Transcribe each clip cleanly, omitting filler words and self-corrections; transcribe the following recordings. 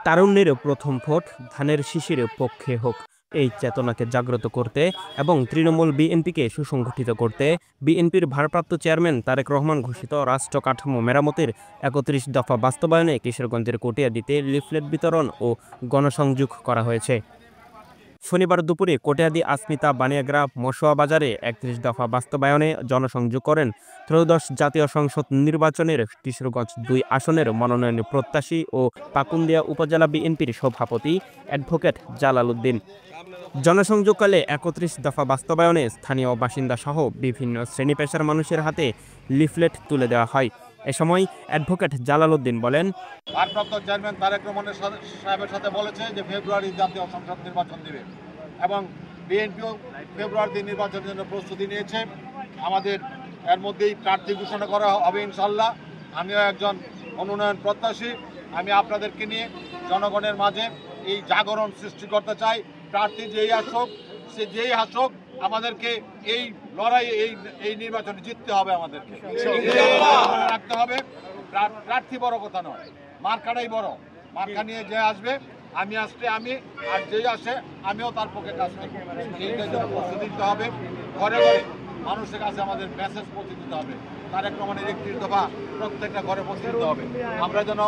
তারুণ্যের প্রথম ভোট ধানের শীষের পক্ষে হোক, এই চেতনাকে জাগ্রত করতে এবং তৃণমূল বিএনপিকে সুসংগঠিত করতে বিএনপির ভারপ্রাপ্ত চেয়ারম্যান তারেক রহমান ঘোষিত রাষ্ট্র কাঠামো মেরামতের ৩১ দফা বাস্তবায়নে কিশোরগঞ্জের কটিয়াদীতে লিফলেট বিতরণ ও গণসংযোগ করা হয়েছে। শনিবার দুপুরে কটিয়াদী আসমিতা বানিয়াগ্রা মসুয়া বাজারে ৩১ দফা বাস্তবায়নে জনসংযোগ করেন ত্রয়োদশ জাতীয় সংসদ নির্বাচনের কিশোরগঞ্জ ২ আসনের মনোনয়ন প্রত্যাশী ও পাকুন্দিয়া উপজেলা বিএনপির সভাপতি অ্যাডভোকেট জালাল উদ্দিন। জনসংযোগকালে ৩১ দফা বাস্তবায়নে স্থানীয় বাসিন্দাসহ বিভিন্ন শ্রেণী পেশার মানুষের হাতে লিফলেট তুলে দেওয়া হয়। এ সময় অ্যাডভোকেট জালাল উদ্দিন বলেন, ভারপ্রাপ্ত চেয়ারম্যান তারেক রহমান সাহেবের সাথে বলেছে যে ফেব্রুয়ারি জাতীয় সংসদ নির্বাচন দেবে এবং বিএনপিও ফেব্রুয়ারিতে নির্বাচনের জন্য প্রস্তুতি নিয়েছে। আমাদের এর মধ্যেই প্রার্থী ঘোষণা করা হবে ইনশাল্লাহ। আমিও একজন মনোনয়ন প্রত্যাশী। আমি আপনাদেরকে নিয়ে জনগণের মাঝে এই জাগরণ সৃষ্টি করতে চাই। প্রার্থী যেই আসুক, সে যেই আসুক, আমাদেরকে এই লড়াই এই নির্বাচনে জিততে হবে, আমাদেরকে রাখতে হবে। প্রার্থী বড় কথা নয়, মার্কাটাই বড়। মার্কা নিয়ে যে আসবে, আমি আসলে আমি, আর যেই আসে আমিও তার পক্ষে কাজ করব। এইটার জন্য প্রস্তুতি দিতে হবে। ঘরে ঘরে মানুষের কাছে আমাদের মেসেজ পৌঁছে দিতে হবে। তারেক রহমানের ৩১ দফা প্রত্যেকটা ঘরে পৌঁছে দিতে হবে। আমরা যেন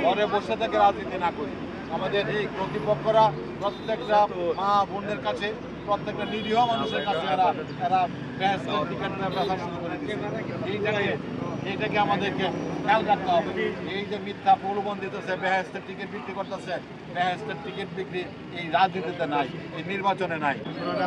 ঘরে বসে থেকে রাজনীতি না করি। আমাদের এই প্রতিপক্ষরা প্রত্যেকটা মা বোনদের কাছে, প্রত্যেকটা নিরীহ মানুষের কাছে এরা টিকিট ব্যবসা শুরু করে দিচ্ছে। এইটাকে আমাদেরকে খেয়াল রাখতে হবে। এই যে মিথ্যা প্রলোভন দিতেছে, বেহেস্তের টিকিট বিক্রি করতেছে, বেহেস্তের টিকিট বিক্রি এই রাজনীতিতে নাই, এই নির্বাচনে নাই।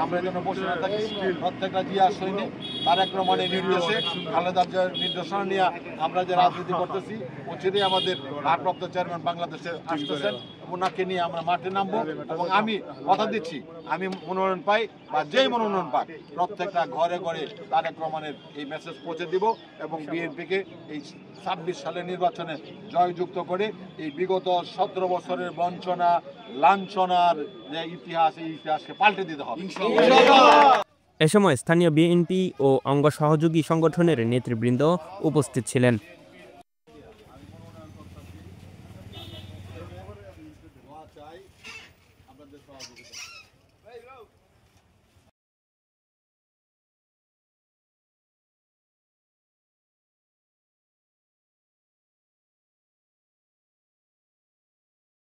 আমরা যেন বসে না থাকি। প্রত্যেকটা জিয়া সৈনিক তারেক রহমানের নির্দেশে, খালেদা জিয়ার নির্দেশনা নিয়ে আমরা যে রাজনীতি করতেছি, অচিরেই আমাদের ভারপ্রাপ্ত চেয়ারম্যান বাংলাদেশে আসতেছেন। ওনাকে নিয়ে আমরা মাঠে নামবো এবং আমি কথা দিচ্ছি, আমি মনোনয়ন পাই বা যেই মনোনয়ন পাই, প্রত্যেকটা ঘরে ঘরে তারেক রহমানের এই মেসেজ পৌঁছে দিব এবং বিএনপিকে এই ২৬ সালের নির্বাচনে জয়যুক্ত করে এই বিগত ১৭ বছরের বঞ্চনা লাঞ্ছনার যে ইতিহাস, এই ইতিহাসকে পাল্টে দিতে হবে। এ সময় স্থানীয় বিএনপি ও অঙ্গ সহযোগী সংগঠনের নেতৃবৃন্দ উপস্থিত ছিলেন।